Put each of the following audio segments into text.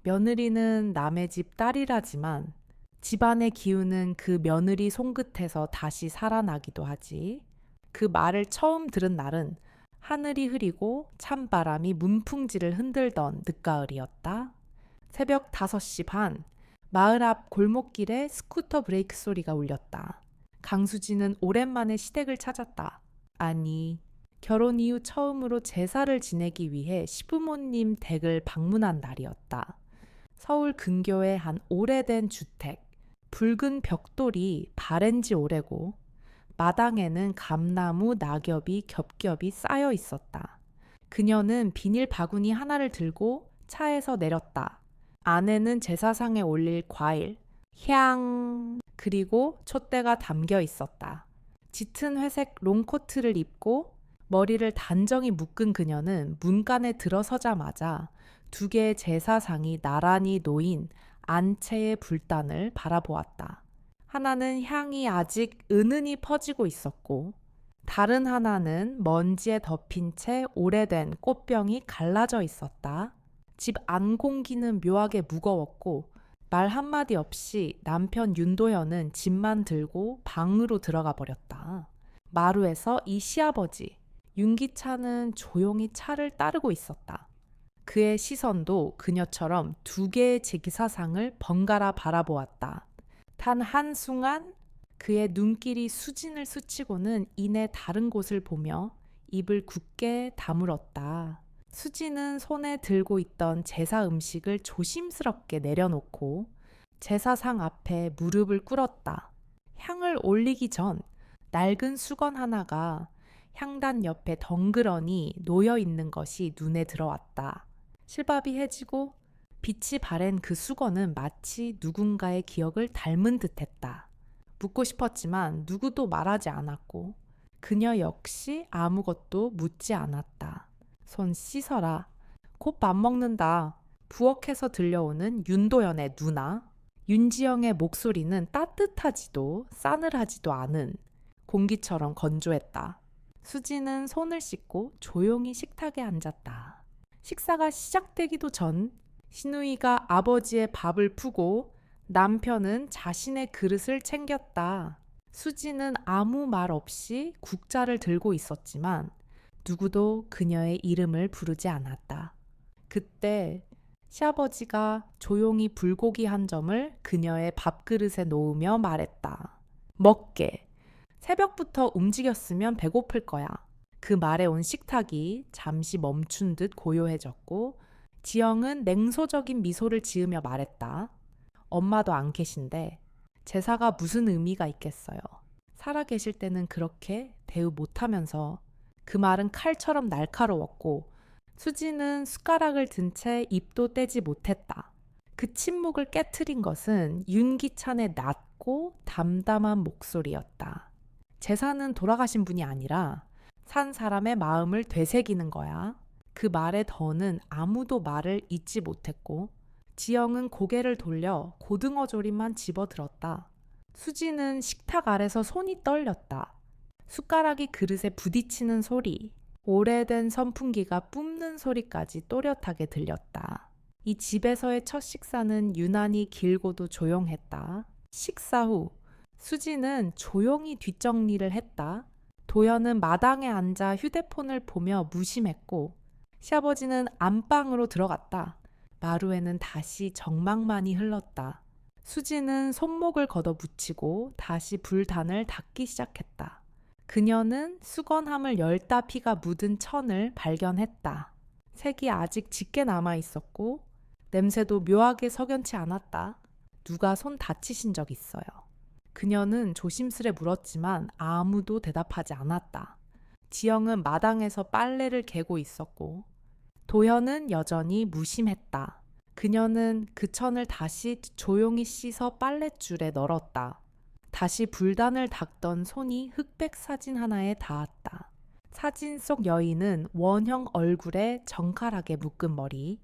며느리는 남의 집 딸이라지만 집안의 기운은 그 며느리 손끝에서 다시 살아나기도 하지. 그 말을 처음 들은 날은 하늘이 흐리고 찬바람이 문풍지를 흔들던 늦가을이었다. 새벽 5시 반, 마을 앞 골목길에 스쿠터 브레이크 소리가 울렸다. 강수지는 오랜만에 시댁을 찾았다. 아니, 결혼 이후 처음으로 제사를 지내기 위해 시부모님 댁을 방문한 날이었다. 서울 근교의 한 오래된 주택, 붉은 벽돌이 바랜 지 오래고 마당에는 감나무, 낙엽이 겹겹이 쌓여 있었다. 그녀는 비닐 바구니 하나를 들고 차에서 내렸다. 안에는 제사상에 올릴 과일, 향, 그리고 촛대가 담겨 있었다. 짙은 회색 롱코트를 입고 머리를 단정히 묶은 그녀는 문간에 들어서자마자 2개의 제사상이 나란히 놓인 안채의 불단을 바라보았다. 하나는 향이 아직 은은히 퍼지고 있었고 다른 하나는 먼지에 덮인 채 오래된 꽃병이 갈라져 있었다. 집 안 공기는 묘하게 무거웠고 말 한마디 없이 남편 윤도현은 짐만 들고 방으로 들어가 버렸다. 마루에서 이 시아버지 윤기차는 조용히 차를 따르고 있었다. 그의 시선도 그녀처럼 2개의 제사상을 번갈아 바라보았다. 단 한순간 그의 눈길이 수진을 스치고는 이내 다른 곳을 보며 입을 굳게 다물었다. 수진은 손에 들고 있던 제사 음식을 조심스럽게 내려놓고 제사상 앞에 무릎을 꿇었다. 향을 올리기 전 낡은 수건 하나가 향단 옆에 덩그러니 놓여 있는 것이 눈에 들어왔다. 실밥이 해지고 빛이 바랜 그 수건은 마치 누군가의 기억을 닮은 듯했다. 묻고 싶었지만 누구도 말하지 않았고 그녀 역시 아무것도 묻지 않았다. 손 씻어라. 곧 밥 먹는다. 부엌에서 들려오는 윤도현의 누나. 윤지영의 목소리는 따뜻하지도 싸늘하지도 않은 공기처럼 건조했다. 수지는 손을 씻고 조용히 식탁에 앉았다. 식사가 시작되기도 전 시누이가 아버지의 밥을 푸고 남편은 자신의 그릇을 챙겼다. 수지는 아무 말 없이 국자를 들고 있었지만 누구도 그녀의 이름을 부르지 않았다. 그때 시아버지가 조용히 불고기 한 점을 그녀의 밥그릇에 놓으며 말했다. 먹게. 새벽부터 움직였으면 배고플 거야. 그 말에 온 식탁이 잠시 멈춘 듯 고요해졌고 지영은 냉소적인 미소를 지으며 말했다. 엄마도 안 계신데 제사가 무슨 의미가 있겠어요. 살아 계실 때는 그렇게 대우 못하면서. 그 말은 칼처럼 날카로웠고 수지는 숟가락을 든 채 입도 떼지 못했다. 그 침묵을 깨트린 것은 윤기찬의 낮고 담담한 목소리였다. 제사는 돌아가신 분이 아니라 산 사람의 마음을 되새기는 거야. 그 말의 더는 아무도 말을 잇지 못했고 지영은 고개를 돌려 고등어 조림만 집어들었다. 수지는 식탁 아래서 손이 떨렸다. 숟가락이 그릇에 부딪히는 소리, 오래된 선풍기가 뿜는 소리까지 또렷하게 들렸다. 이 집에서의 첫 식사는 유난히 길고도 조용했다. 식사 후 수지는 조용히 뒷정리를 했다. 도연은 마당에 앉아 휴대폰을 보며 무심했고 시아버지는 안방으로 들어갔다. 마루에는 다시 정막만이 흘렀다. 수지는 손목을 걷어붙이고 다시 불단을 닦기 시작했다. 그녀는 수건함을 열다 피가 묻은 천을 발견했다. 색이 아직 짙게 남아 있었고 냄새도 묘하게 석연치 않았다. 누가 손 다치신 적 있어요. 그녀는 조심스레 물었지만 아무도 대답하지 않았다. 지영은 마당에서 빨래를 개고 있었고 도현은 여전히 무심했다. 그녀는 그 천을 다시 조용히 씻어 빨랫줄에 널었다. 다시 불단을 닦던 손이 흑백 사진 하나에 닿았다. 사진 속 여인은 원형 얼굴에 정갈하게 묶은 머리,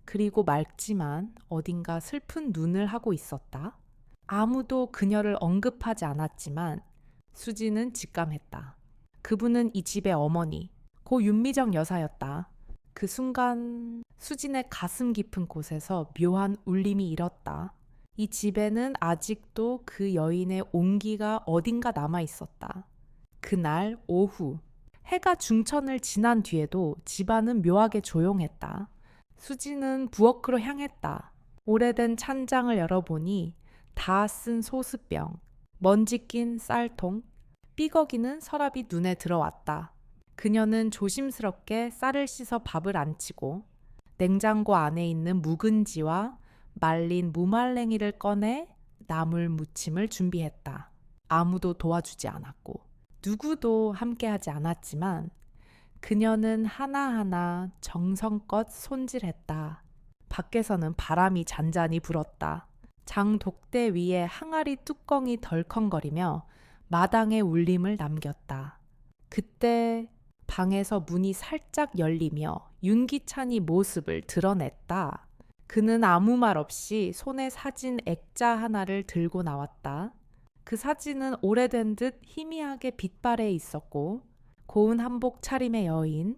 그리고 맑지만 어딘가 슬픈 눈을 하고 있었다. 아무도 그녀를 언급하지 않았지만 수지는 직감했다. 그분은 이 집의 어머니, 고 윤미정 여사였다. 그 순간 수진의 가슴 깊은 곳에서 묘한 울림이 일었다. 이 집에는 아직도 그 여인의 온기가 어딘가 남아 있었다. 그날 오후 해가 중천을 지난 뒤에도 집안은 묘하게 조용했다. 수진은 부엌으로 향했다. 오래된 찬장을 열어보니 다 쓴 소스병, 먼지 낀 쌀통, 삐걱이는 서랍이 눈에 들어왔다. 그녀는 조심스럽게 쌀을 씻어 밥을 안치고 냉장고 안에 있는 묵은지와 말린 무말랭이를 꺼내 나물 무침을 준비했다. 아무도 도와주지 않았고 누구도 함께하지 않았지만 그녀는 하나하나 정성껏 손질했다. 밖에서는 바람이 잔잔히 불었다. 장독대 위에 항아리 뚜껑이 덜컹거리며 마당의 울림을 남겼다. 그때 방에서 문이 살짝 열리며 윤기찬이 모습을 드러냈다. 그는 아무 말 없이 손에 사진 액자 하나를 들고 나왔다. 그 사진은 오래된 듯 희미하게 빛발해 있었고 고운 한복 차림의 여인,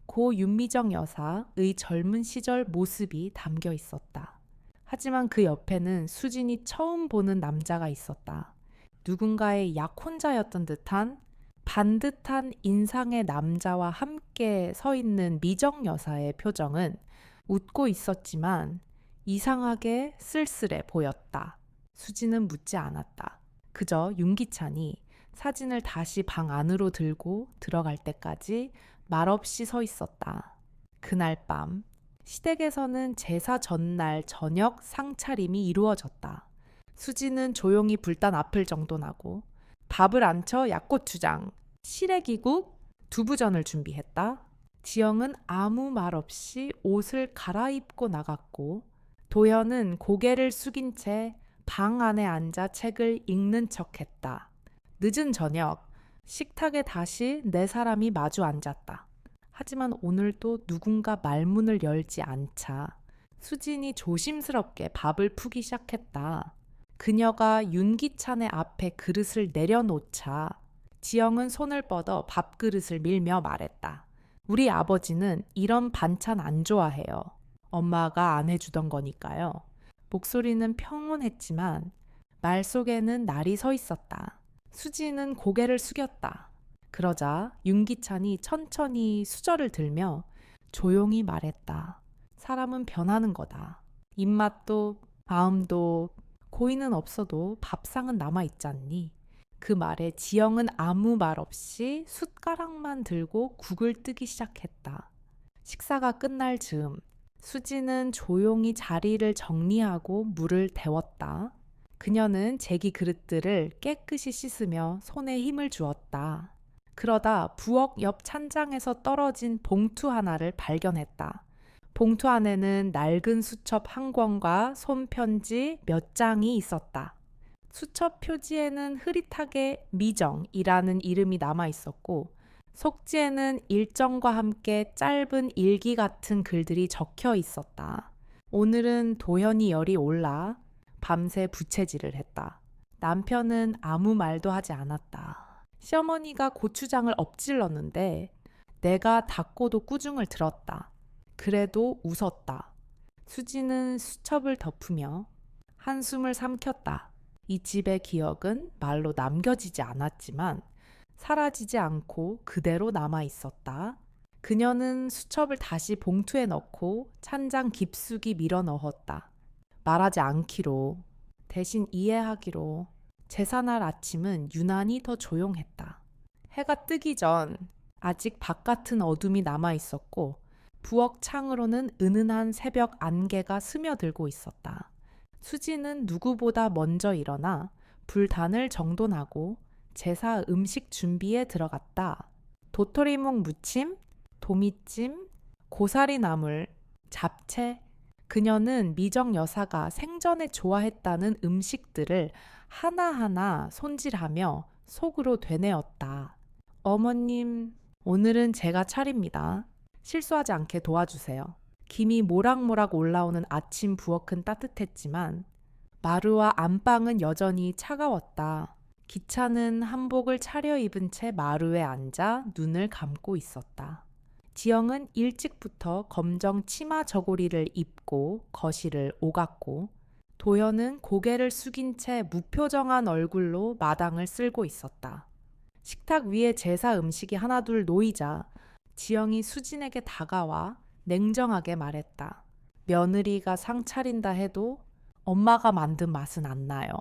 고 윤미정 여사의 젊은 시절 모습이 담겨 있었다. 하지만 그 옆에는 수진이 처음 보는 남자가 있었다. 누군가의 약혼자였던 듯한 반듯한 인상의 남자와 함께 서 있는 미정 여사의 표정은 웃고 있었지만 이상하게 쓸쓸해 보였다. 수진은 묻지 않았다. 그저 윤기찬이 사진을 다시 방 안으로 들고 들어갈 때까지 말없이 서 있었다. 그날 밤 시댁에서는 제사 전날 저녁 상차림이 이루어졌다. 수진은 조용히 불단 앞을 정돈하고 밥을 안쳐 약고추장, 시래기국, 두부전을 준비했다. 지영은 아무 말 없이 옷을 갈아입고 나갔고 도현은 고개를 숙인 채 방 안에 앉아 책을 읽는 척했다. 늦은 저녁, 식탁에 다시 네 사람이 마주 앉았다. 하지만 오늘도 누군가 말문을 열지 않자 수진이 조심스럽게 밥을 푸기 시작했다. 그녀가 윤기찬의 앞에 그릇을 내려놓자 지영은 손을 뻗어 밥그릇을 밀며 말했다. 우리 아버지는 이런 반찬 안 좋아해요. 엄마가 안 해주던 거니까요. 목소리는 평온했지만 말 속에는 날이 서 있었다. 수지는 고개를 숙였다. 그러자 윤기찬이 천천히 수저를 들며 조용히 말했다. 사람은 변하는 거다. 입맛도 마음도 고이는 없어도 밥상은 남아있지 않니? 그 말에 지영은 아무 말 없이 숟가락만 들고 국을 뜨기 시작했다. 식사가 끝날 즈음 수지는 조용히 자리를 정리하고 물을 데웠다. 그녀는 제기 그릇들을 깨끗이 씻으며 손에 힘을 주었다. 그러다 부엌 옆 찬장에서 떨어진 봉투 하나를 발견했다. 봉투 안에는 낡은 수첩 한 권과 손편지 몇 장이 있었다. 수첩 표지에는 흐릿하게 미정이라는 이름이 남아 있었고 속지에는 일정과 함께 짧은 일기 같은 글들이 적혀 있었다. 오늘은 도현이 열이 올라 밤새 부채질을 했다. 남편은 아무 말도 하지 않았다. 시어머니가 고추장을 엎질렀는데 내가 닫고도 꾸중을 들었다. 그래도 웃었다. 수지는 수첩을 덮으며 한숨을 삼켰다. 이 집의 기억은 말로 남겨지지 않았지만 사라지지 않고 그대로 남아 있었다. 그녀는 수첩을 다시 봉투에 넣고 찬장 깊숙이 밀어 넣었다. 말하지 않기로, 대신 이해하기로. 제사날 아침은 유난히 더 조용했다. 해가 뜨기 전 아직 바깥은 어둠이 남아 있었고 부엌 창으로는 은은한 새벽 안개가 스며들고 있었다. 수지는 누구보다 먼저 일어나 불단을 정돈하고 제사 음식 준비에 들어갔다. 도토리묵 무침, 도미찜, 고사리 나물, 잡채. 그녀는 미정 여사가 생전에 좋아했다는 음식들을 하나하나 손질하며 속으로 되뇌었다. 어머님, 오늘은 제가 차립니다. 실수하지 않게 도와주세요. 김이 모락모락 올라오는 아침 부엌은 따뜻했지만 마루와 안방은 여전히 차가웠다. 기차는 한복을 차려입은 채 마루에 앉아 눈을 감고 있었다. 지영은 일찍부터 검정 치마 저고리를 입고 거실을 오갔고 도현은 고개를 숙인 채 무표정한 얼굴로 마당을 쓸고 있었다. 식탁 위에 제사 음식이 하나둘 놓이자 지영이 수진에게 다가와 냉정하게 말했다. 며느리가 상 차린다 해도 엄마가 만든 맛은 안 나요.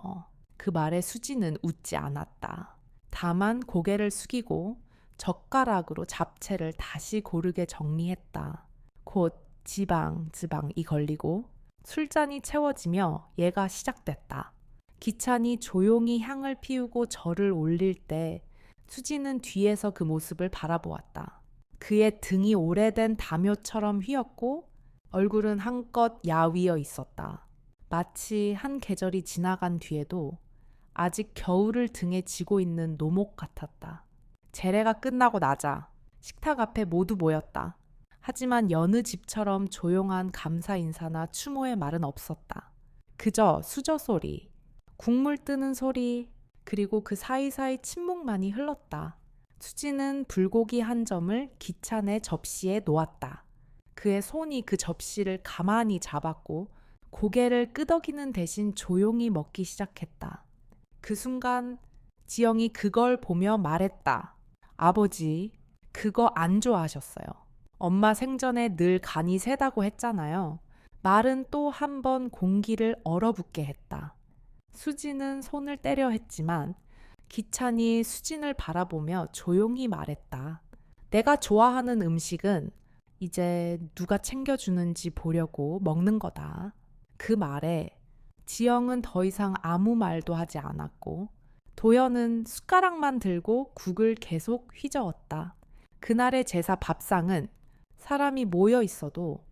그 말에 수진은 웃지 않았다. 다만 고개를 숙이고 젓가락으로 잡채를 다시 고르게 정리했다. 곧 지방이 걸리고 술잔이 채워지며 예가 시작됐다. 기찬이 조용히 향을 피우고 절을 올릴 때 수지는 뒤에서 그 모습을 바라보았다. 그의 등이 오래된 다묘처럼 휘었고 얼굴은 한껏 야위어 있었다. 마치 한 계절이 지나간 뒤에도 아직 겨울을 등에 지고 있는 노목 같았다. 제례가 끝나고 나자 식탁 앞에 모두 모였다. 하지만 여느 집처럼 조용한 감사 인사나 추모의 말은 없었다. 그저 수저 소리, 국물 뜨는 소리, 그리고 그 사이사이 침묵만이 흘렀다. 수지는 불고기 한 점을 기찬의 접시에 놓았다. 그의 손이 그 접시를 가만히 잡았고 고개를 끄덕이는 대신 조용히 먹기 시작했다. 그 순간 지영이 그걸 보며 말했다. 아버지, 그거 안 좋아하셨어요. 엄마 생전에 늘 간이 세다고 했잖아요. 말은 또 한 번 공기를 얼어붙게 했다. 수진은 손을 떼려 했지만 기찬이 수진을 바라보며 조용히 말했다. 내가 좋아하는 음식은 이제 누가 챙겨주는지 보려고 먹는 거다. 그 말에 지영은 더 이상 아무 말도 하지 않았고 도현은 숟가락만 들고 국을 계속 휘저었다. 그날의 제사 밥상은 사람이 모여 있어도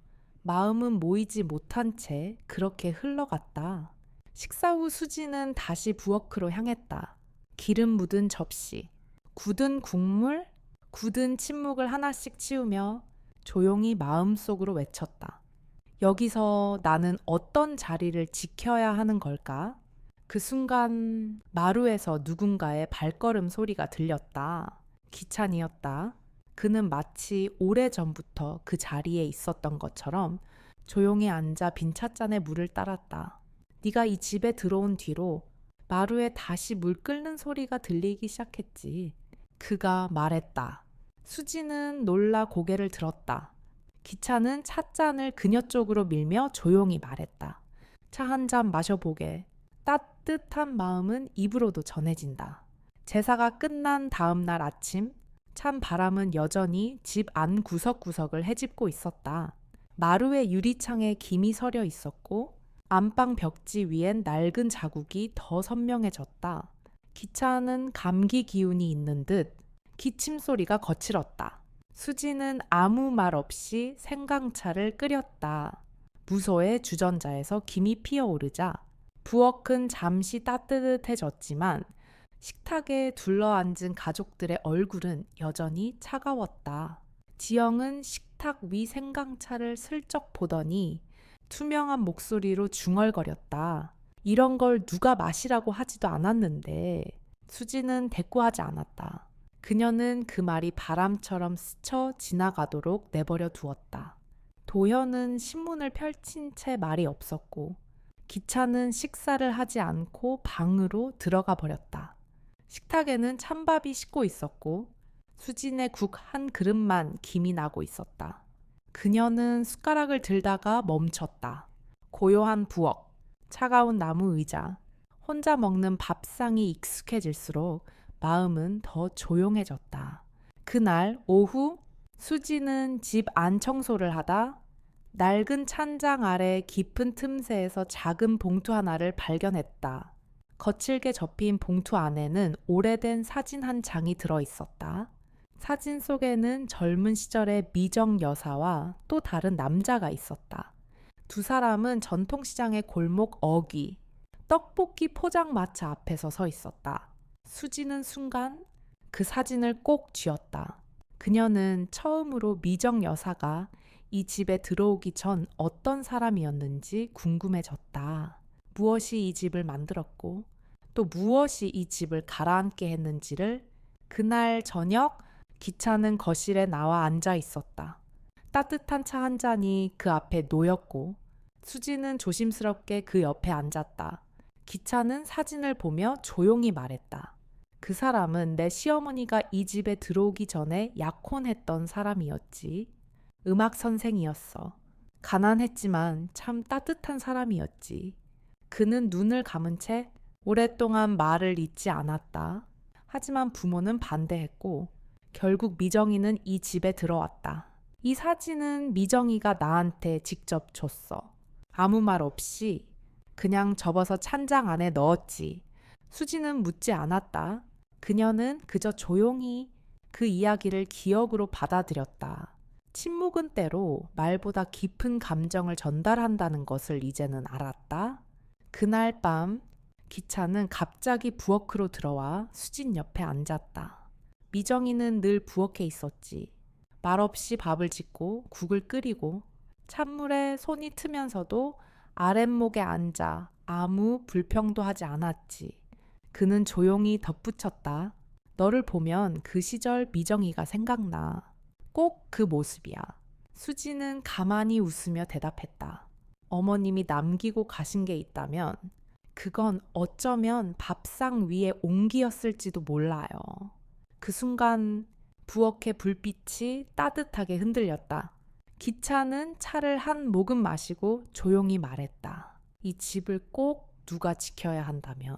마음은 모이지 못한 채 그렇게 흘러갔다. 식사 후 수지는 다시 부엌으로 향했다. 기름 묻은 접시, 굳은 국물, 굳은 침묵을 하나씩 치우며 조용히 마음속으로 외쳤다. 여기서 나는 어떤 자리를 지켜야 하는 걸까? 그 순간 마루에서 누군가의 발걸음 소리가 들렸다. 기찬이었다. 그는 마치 오래전부터 그 자리에 있었던 것처럼 조용히 앉아 빈 찻잔에 물을 따랐다. 네가 이 집에 들어온 뒤로 마루에 다시 물 끓는 소리가 들리기 시작했지. 그가 말했다. 수지는 놀라 고개를 들었다. 기찬은 찻잔을 그녀 쪽으로 밀며 조용히 말했다. 차 한 잔 마셔보게. 따뜻한 마음은 입으로도 전해진다. 제사가 끝난 다음 날 아침, 찬 바람은 여전히 집 안 구석구석을 헤집고 있었다. 마루의 유리창에 김이 서려 있었고 안방 벽지 위엔 낡은 자국이 더 선명해졌다. 기차는 감기 기운이 있는 듯 기침 소리가 거칠었다. 수지는 아무 말 없이 생강차를 끓였다. 무소의 주전자에서 김이 피어오르자 부엌은 잠시 따뜻해졌지만 식탁에 둘러앉은 가족들의 얼굴은 여전히 차가웠다. 지영은 식탁 위 생강차를 슬쩍 보더니 투명한 목소리로 중얼거렸다. 이런 걸 누가 마시라고 하지도 않았는데. 수지는 대꾸하지 않았다. 그녀는 그 말이 바람처럼 스쳐 지나가도록 내버려 두었다. 도현은 신문을 펼친 채 말이 없었고 기차는 식사를 하지 않고 방으로 들어가 버렸다. 식탁에는 찬밥이 식고 있었고 수진의 국 한 그릇만 김이 나고 있었다. 그녀는 숟가락을 들다가 멈췄다. 고요한 부엌, 차가운 나무 의자, 혼자 먹는 밥상이 익숙해질수록 마음은 더 조용해졌다. 그날 오후 수지는 집 안 청소를 하다 낡은 찬장 아래 깊은 틈새에서 작은 봉투 하나를 발견했다. 거칠게 접힌 봉투 안에는 오래된 사진 한 장이 들어있었다. 사진 속에는 젊은 시절의 미정 여사와 또 다른 남자가 있었다. 두 사람은 전통시장의 골목 어귀, 떡볶이 포장마차 앞에서 서 있었다. 수지는 순간 그 사진을 꼭 쥐었다. 그녀는 처음으로 미정 여사가 이 집에 들어오기 전 어떤 사람이었는지 궁금해졌다. 무엇이 이 집을 만들었고 또 무엇이 이 집을 가라앉게 했는지를 그날 저녁 기차는 거실에 나와 앉아 있었다. 따뜻한 차 한 잔이 그 앞에 놓였고 수지는 조심스럽게 그 옆에 앉았다. 기차는 사진을 보며 조용히 말했다. 그 사람은 내 시어머니가 이 집에 들어오기 전에 약혼했던 사람이었지. 음악 선생이었어. 가난했지만 참 따뜻한 사람이었지. 그는 눈을 감은 채 오랫동안 말을 잇지 않았다. 하지만 부모는 반대했고 결국 미정이는 이 집에 들어왔다. 이 사진은 미정이가 나한테 직접 줬어. 아무 말 없이 그냥 접어서 찬장 안에 넣었지. 수지는 묻지 않았다. 그녀는 그저 조용히 그 이야기를 기억으로 받아들였다. 침묵은 때로 말보다 깊은 감정을 전달한다는 것을 이제는 알았다. 그날 밤 기차는 갑자기 부엌으로 들어와 수진 옆에 앉았다. 미정이는 늘 부엌에 있었지. 말없이 밥을 짓고 국을 끓이고 찬물에 손이 트면서도 아랫목에 앉아 아무 불평도 하지 않았지. 그는 조용히 덧붙였다. 너를 보면 그 시절 미정이가 생각나. 꼭 그 모습이야. 수지는 가만히 웃으며 대답했다. 어머님이 남기고 가신 게 있다면 그건 어쩌면 밥상 위에 옹기였을지도 몰라요. 그 순간 부엌의 불빛이 따뜻하게 흔들렸다. 기차는 차를 한 모금 마시고 조용히 말했다. 이 집을 꼭 누가 지켜야 한다면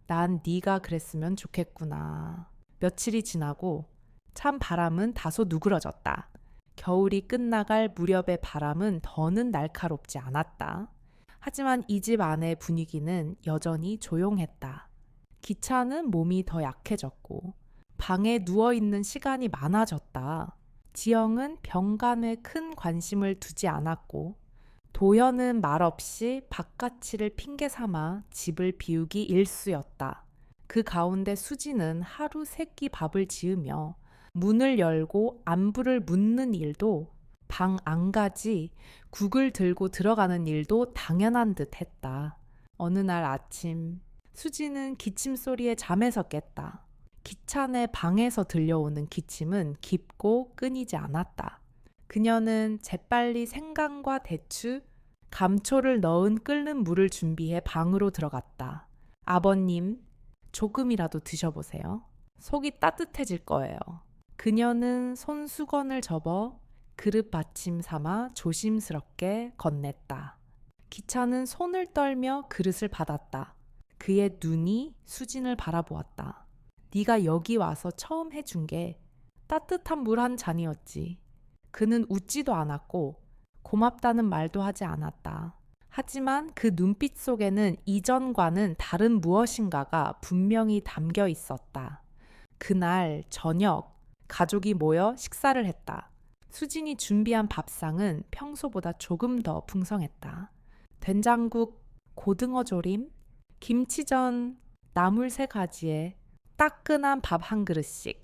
난 네가 그랬으면 좋겠구나. 며칠이 지나고 찬 바람은 다소 누그러졌다. 겨울이 끝나갈 무렵의 바람은 더는 날카롭지 않았다. 하지만 이 집 안의 분위기는 여전히 조용했다. 기차는 몸이 더 약해졌고 방에 누워있는 시간이 많아졌다. 지영은 병간에 큰 관심을 두지 않았고 도현은 말없이 바깥일을 핑계 삼아 집을 비우기 일쑤였다. 그 가운데 수지는 하루 세끼 밥을 지으며 문을 열고 안부를 묻는 일도 방 안까지 국을 들고 들어가는 일도 당연한 듯 했다. 어느 날 아침 수지는 기침 소리에 잠에서 깼다. 기차 내 방에서 들려오는 기침은 깊고 끊이지 않았다. 그녀는 재빨리 생강과 대추, 감초를 넣은 끓는 물을 준비해 방으로 들어갔다. 아버님, 조금이라도 드셔보세요. 속이 따뜻해질 거예요. 그녀는 손수건을 접어 그릇 받침 삼아 조심스럽게 건넸다. 기차는 손을 떨며 그릇을 받았다. 그의 눈이 수진을 바라보았다. 네가 여기 와서 처음 해준 게 따뜻한 물 한 잔이었지. 그는 웃지도 않았고 고맙다는 말도 하지 않았다. 하지만 그 눈빛 속에는 이전과는 다른 무엇인가가 분명히 담겨 있었다. 그날 저녁 가족이 모여 식사를 했다. 수진이 준비한 밥상은 평소보다 조금 더 풍성했다. 된장국, 고등어 조림, 김치전, 나물 3가지에 따끈한 밥 한 그릇씩.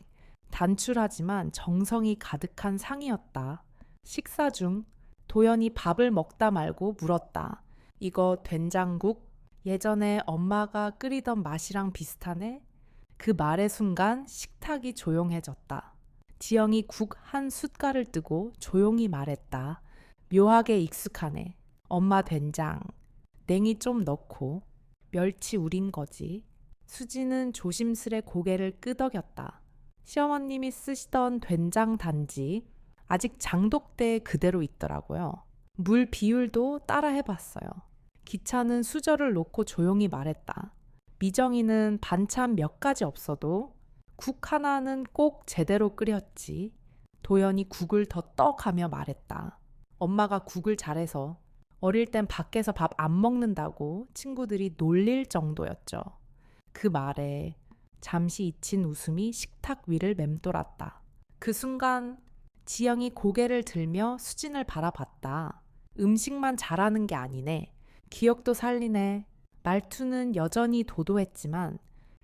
단출하지만 정성이 가득한 상이었다. 식사 중 도연이 밥을 먹다 말고 물었다. 이거 된장국? 예전에 엄마가 끓이던 맛이랑 비슷하네? 그 말의 순간 식탁이 조용해졌다. 지영이 국 한 숟갈을 뜨고 조용히 말했다. 묘하게 익숙하네. 엄마 된장. 냉이 좀 넣고 멸치 우린 거지. 수지는 조심스레 고개를 끄덕였다. 시어머님이 쓰시던 된장 단지 아직 장독대에 그대로 있더라고요. 물 비율도 따라 해봤어요. 기차는 수저를 놓고 조용히 말했다. 미정이는 반찬 몇 가지 없어도 국 하나는 꼭 제대로 끓였지. 도연이 국을 더 떠가며 말했다. 엄마가 국을 잘해서 어릴 땐 밖에서 밥 안 먹는다고 친구들이 놀릴 정도였죠. 그 말에 잠시 잊힌 웃음이 식탁 위를 맴돌았다. 그 순간 지영이 고개를 들며 수진을 바라봤다. 음식만 잘하는 게 아니네. 기억도 살리네. 말투는 여전히 도도했지만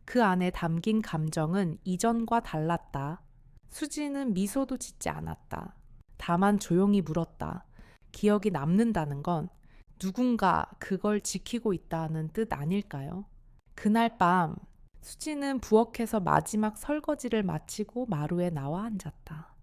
그 안에 담긴 감정은 이전과 달랐다. 수지는 미소도 짓지 않았다. 다만 조용히 물었다. 기억이 남는다는 건 누군가 그걸 지키고 있다는 뜻 아닐까요? 그날 밤 수지는 부엌에서 마지막 설거지를 마치고 마루에 나와 앉았다.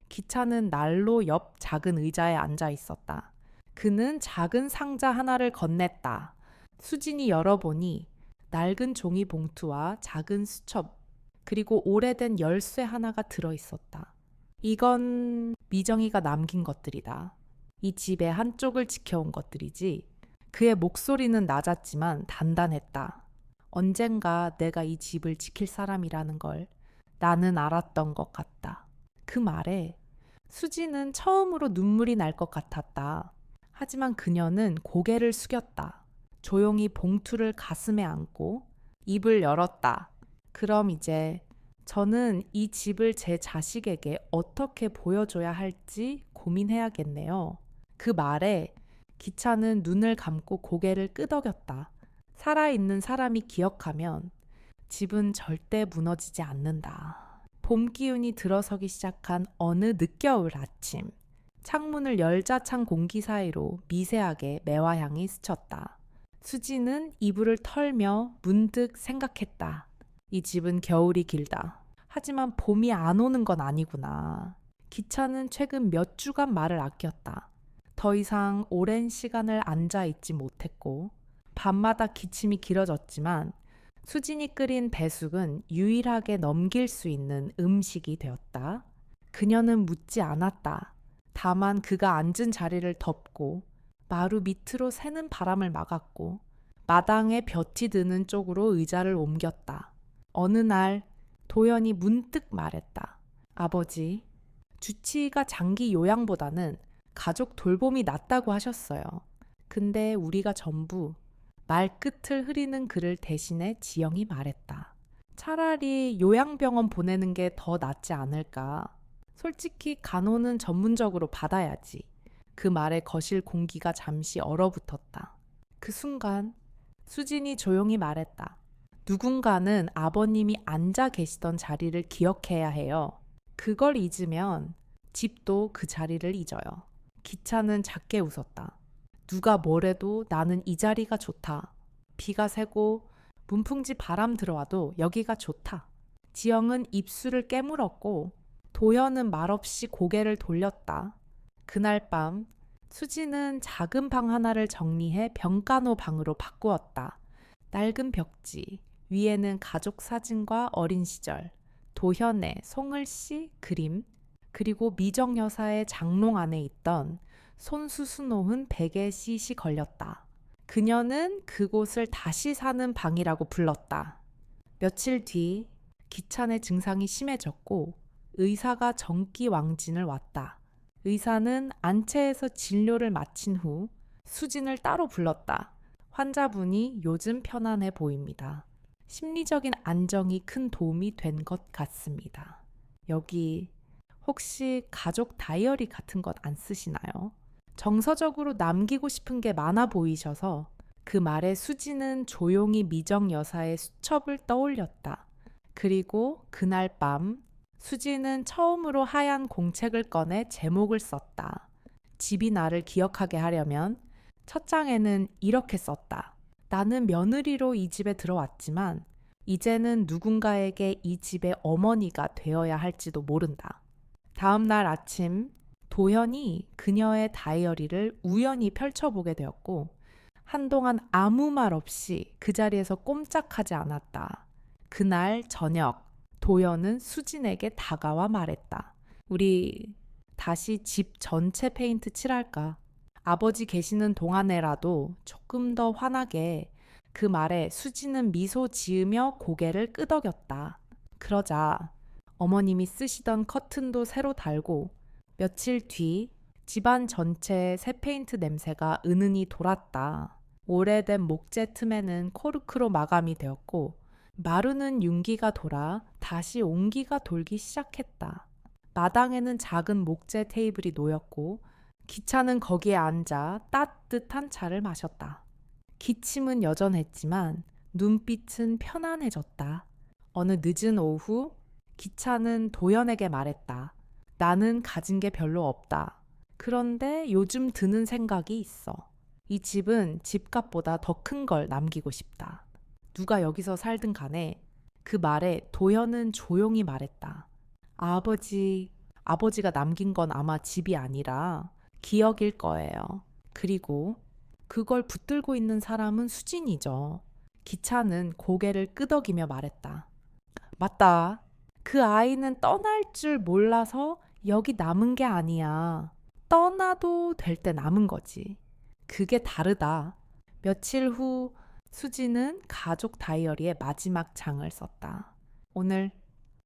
기차는 난로 옆 작은 의자에 앉아 있었다. 그는 작은 상자 하나를 건넸다. 수진이 열어보니 낡은 종이 봉투와 작은 수첩, 그리고 오래된 열쇠 하나가 들어있었다. 이건 미정이가 남긴 것들이다. 이 집의 한쪽을 지켜온 것들이지. 그의 목소리는 낮았지만 단단했다. 언젠가 내가 이 집을 지킬 사람이라는 걸 나는 알았던 것 같다. 그 말에 수지는 처음으로 눈물이 날 것 같았다. 하지만 그녀는 고개를 숙였다. 조용히 봉투를 가슴에 안고 입을 열었다. 그럼 이제 저는 이 집을 제 자식에게 어떻게 보여줘야 할지 고민해야겠네요. 그 말에 기차는 눈을 감고 고개를 끄덕였다. 살아있는 사람이 기억하면 집은 절대 무너지지 않는다. 봄 기운이 들어서기 시작한 어느 늦겨울 아침, 창문을 열자 찬 공기 사이로 미세하게 매화향이 스쳤다. 수지는 이불을 털며 문득 생각했다. 이 집은 겨울이 길다. 하지만 봄이 안 오는 건 아니구나. 기차는 최근 몇 주간 말을 아꼈다. 더 이상 오랜 시간을 앉아 있지 못했고 밤마다 기침이 길어졌지만 수진이 끓인 배숙은 유일하게 넘길 수 있는 음식이 되었다. 그녀는 묻지 않았다. 다만 그가 앉은 자리를 덮고 마루 밑으로 새는 바람을 막았고 마당에 볕이 드는 쪽으로 의자를 옮겼다. 어느 날 도연이 문득 말했다. 아버지, 주치의가 장기 요양보다는 가족 돌봄이 낫다고 하셨어요. 근데 우리가 전부 말끝을 흐리는 그를 대신해 지영이 말했다. 차라리 요양병원 보내는 게 더 낫지 않을까. 솔직히 간호는 전문적으로 받아야지. 그 말에 거실 공기가 잠시 얼어붙었다. 그 순간 수진이 조용히 말했다. 누군가는 아버님이 앉아 계시던 자리를 기억해야 해요. 그걸 잊으면 집도 그 자리를 잊어요. 기차는 작게 웃었다. 누가 뭐래도 나는 이 자리가 좋다. 비가 새고 문풍지 바람 들어와도 여기가 좋다. 지영은 입술을 깨물었고 도연은 말없이 고개를 돌렸다. 그날 밤 수지는 작은 방 하나를 정리해 병간호 방으로 바꾸었다. 낡은 벽지, 위에는 가족 사진과 어린 시절, 도현의 송을씨 그림, 그리고 미정 여사의 장롱 안에 있던 손수수 놓은 베개 씻이 걸렸다. 그녀는 그곳을 다시 사는 방이라고 불렀다. 며칠 뒤 기찬의 증상이 심해졌고 의사가 정기왕진을 왔다. 의사는 안채에서 진료를 마친 후 수진을 따로 불렀다. 환자분이 요즘 편안해 보입니다. 심리적인 안정이 큰 도움이 된 것 같습니다. 여기 혹시 가족 다이어리 같은 것 안 쓰시나요? 정서적으로 남기고 싶은 게 많아 보이셔서 그 말에 수지는 조용히 미정 여사의 수첩을 떠올렸다. 그리고 그날 밤 수지는 처음으로 하얀 공책을 꺼내 제목을 썼다. 집이 나를 기억하게 하려면 첫 장에는 이렇게 썼다. 나는 며느리로 이 집에 들어왔지만 이제는 누군가에게 이 집의 어머니가 되어야 할지도 모른다. 다음 날 아침 도현이 그녀의 다이어리를 우연히 펼쳐보게 되었고 한동안 아무 말 없이 그 자리에서 꼼짝하지 않았다. 그날 저녁 도현은 수진에게 다가와 말했다. 우리 다시 집 전체 페인트 칠할까? 아버지 계시는 동안에라도 조금 더 환하게. 그 말에 수진은 미소 지으며 고개를 끄덕였다. 그러자 어머님이 쓰시던 커튼도 새로 달고 며칠 뒤 집안 전체에 새 페인트 냄새가 은은히 돌았다. 오래된 목재 틈에는 코르크로 마감이 되었고 마루는 윤기가 돌아 다시 온기가 돌기 시작했다. 마당에는 작은 목재 테이블이 놓였고 기차는 거기에 앉아 따뜻한 차를 마셨다. 기침은 여전했지만 눈빛은 편안해졌다. 어느 늦은 오후 기차는 도연에게 말했다. 나는 가진 게 별로 없다. 그런데 요즘 드는 생각이 있어. 이 집은 집값보다 더 큰 걸 남기고 싶다. 누가 여기서 살든 간에 그 말에 도현은 조용히 말했다. 아버지가 남긴 건 아마 집이 아니라 기억일 거예요. 그리고 그걸 붙들고 있는 사람은 수진이죠. 기차는 고개를 끄덕이며 말했다. 맞다. 그 아이는 떠날 줄 몰라서 여기 남은 게 아니야. 떠나도 될 때 남은 거지. 그게 다르다. 며칠 후 수지는 가족 다이어리에 마지막 장을 썼다. 오늘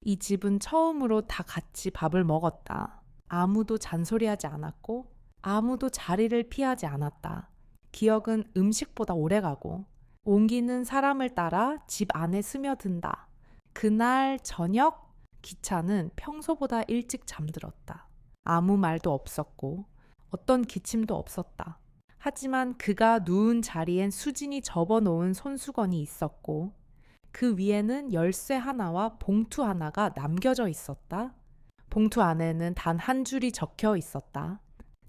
이 집은 처음으로 다 같이 밥을 먹었다. 아무도 잔소리하지 않았고 아무도 자리를 피하지 않았다. 기억은 음식보다 오래가고 옮기는 사람을 따라 집 안에 스며든다. 그날 저녁 기차는 평소보다 일찍 잠들었다. 아무 말도 없었고 어떤 기침도 없었다. 하지만 그가 누운 자리엔 수진이 접어놓은 손수건이 있었고 그 위에는 열쇠 하나와 봉투 하나가 남겨져 있었다. 봉투 안에는 단 한 줄이 적혀 있었다.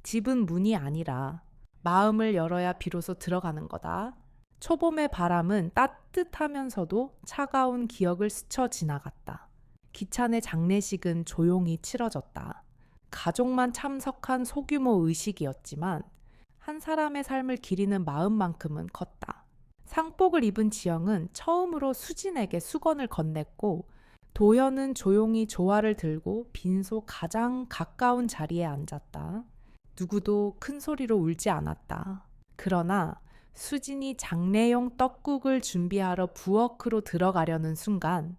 집은 문이 아니라 마음을 열어야 비로소 들어가는 거다. 초봄의 바람은 따뜻하면서도 차가운 기억을 스쳐 지나갔다. 기차 내 장례식은 조용히 치러졌다. 가족만 참석한 소규모 의식이었지만 한 사람의 삶을 기리는 마음만큼은 컸다. 상복을 입은 지영은 처음으로 수진에게 수건을 건넸고 도현은 조용히 조화를 들고 빈소 가장 가까운 자리에 앉았다. 누구도 큰 소리로 울지 않았다. 그러나 수진이 장례용 떡국을 준비하러 부엌으로 들어가려는 순간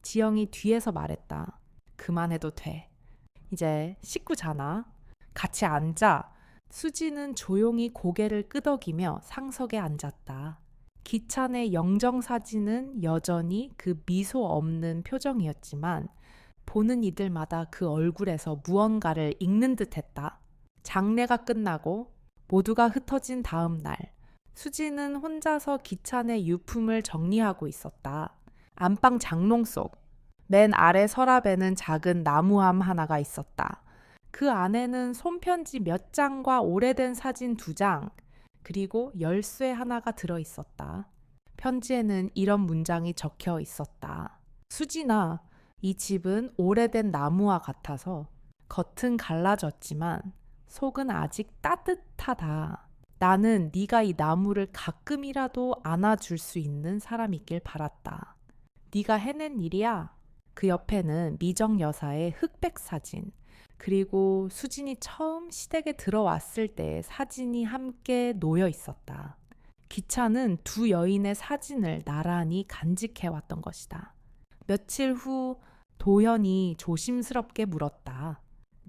지영이 뒤에서 말했다. 그만해도 돼. 이제 식구잖아. 같이 앉아. 수지는 조용히 고개를 끄덕이며 상석에 앉았다. 기차 내 영정사진은 여전히 그 미소 없는 표정이었지만 보는 이들마다 그 얼굴에서 무언가를 읽는 듯했다. 장례가 끝나고 모두가 흩어진 다음 날 수지는 혼자서 기차 내 유품을 정리하고 있었다. 안방 장롱 속 맨 아래 서랍에는 작은 나무함 하나가 있었다. 그 안에는 손편지 몇 장과 오래된 사진 2장, 그리고 열쇠 하나가 들어 있었다. 편지에는 이런 문장이 적혀 있었다. 수진아, 이 집은 오래된 나무와 같아서 겉은 갈라졌지만 속은 아직 따뜻하다. 나는 네가 이 나무를 가끔이라도 안아줄 수 있는 사람이길 바랐다. 네가 해낸 일이야. 그 옆에는 미정 여사의 흑백 사진, 그리고 수진이 처음 시댁에 들어왔을 때의 사진이 함께 놓여 있었다. 기차는 두 여인의 사진을 나란히 간직해왔던 것이다. 며칠 후 도현이 조심스럽게 물었다.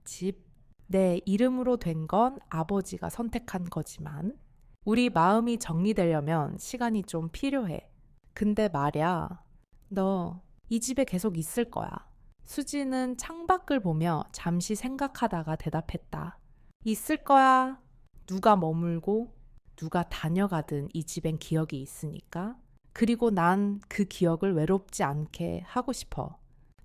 집, 내 이름으로 된 건 아버지가 선택한 거지만 우리 마음이 정리되려면 시간이 좀 필요해. 근데 말야, 너 이 집에 계속 있을 거야. 수지는 창밖을 보며 잠시 생각하다가 대답했다. 있을 거야. 누가 머물고 누가 다녀가든 이 집엔 기억이 있으니까. 그리고 난 그 기억을 외롭지 않게 하고 싶어.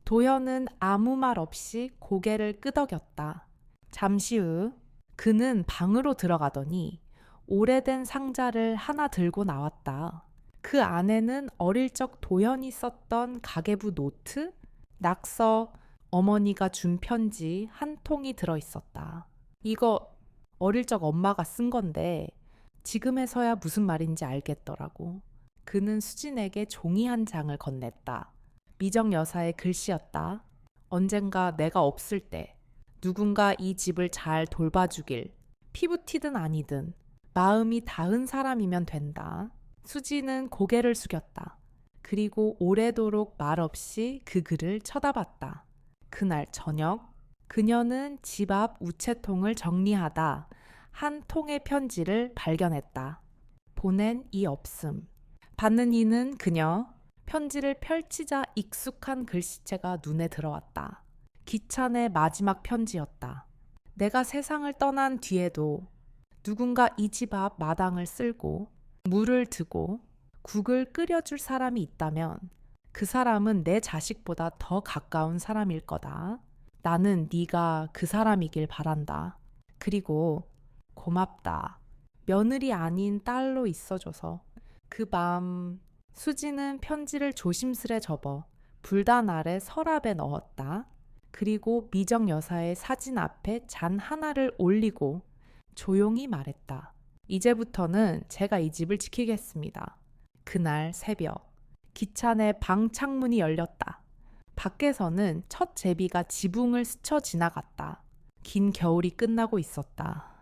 도현은 아무 말 없이 고개를 끄덕였다. 잠시 후 그는 방으로 들어가더니 오래된 상자를 하나 들고 나왔다. 그 안에는 어릴 적 도현이 썼던 가계부 노트, 낙서, 어머니가 준 편지 한 통이 들어 있었다. 이거 어릴 적 엄마가 쓴 건데 지금에서야 무슨 말인지 알겠더라고. 그는 수진에게 종이 한 장을 건넸다. 미정 여사의 글씨였다. 언젠가 내가 없을 때 누군가 이 집을 잘 돌봐주길, 피부티든 아니든 마음이 닿은 사람이면 된다. 수지는 고개를 숙였다. 그리고 오래도록 말없이 그 글을 쳐다봤다. 그날 저녁 그녀는 집 앞 우체통을 정리하다 한 통의 편지를 발견했다. 보낸 이 없음. 받는 이는 그녀. 편지를 펼치자 익숙한 글씨체가 눈에 들어왔다. 기차 내 마지막 편지였다. 내가 세상을 떠난 뒤에도 누군가 이 집 앞 마당을 쓸고 물을 드고 국을 끓여줄 사람이 있다면 그 사람은 내 자식보다 더 가까운 사람일 거다. 나는 네가 그 사람이길 바란다. 그리고 고맙다. 며느리 아닌 딸로 있어줘서. 그 밤 수지는 편지를 조심스레 접어 불단 아래 서랍에 넣었다. 그리고 미정 여사의 사진 앞에 잔 하나를 올리고 조용히 말했다. 이제부터는 제가 이 집을 지키겠습니다. 그날 새벽, 기차 내 방 창문이 열렸다. 밖에서는 첫 제비가 지붕을 스쳐 지나갔다. 긴 겨울이 끝나고 있었다.